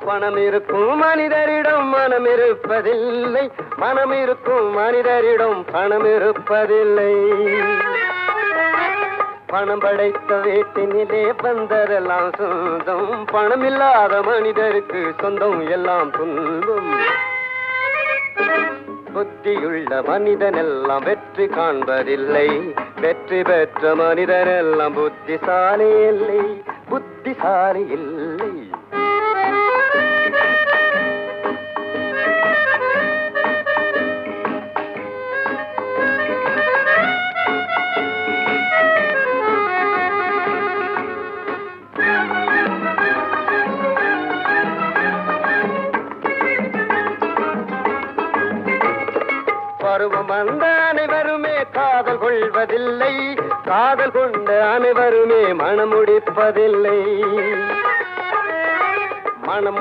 பணம் இருக்கும் மனிதரிடம் மனம் இருப்பதில்லை, மனம் இருக்கும் மனிதரிடம் பணம் இருப்பதில்லை. பணம் படைத்த வீட்டினிலே வந்ததெல்லாம் சொந்தம், பணம் இல்லாத மனிதருக்கு சொந்தம் எல்லாம் துன்பம். புத்தியுள்ள மனிதன் எல்லாம் வெற்றி காண்பதில்லை, வெற்றி பெற்ற மனிதன் எல்லாம் புத்திசாலி இல்லை, புத்திசாலி இல்லை. பருவம் வந்த அனைவருமே காதல் கொள்வதில்லை, காதல் கொண்ட அனைவருமே மனம் முடிப்பதில்லை. மனம்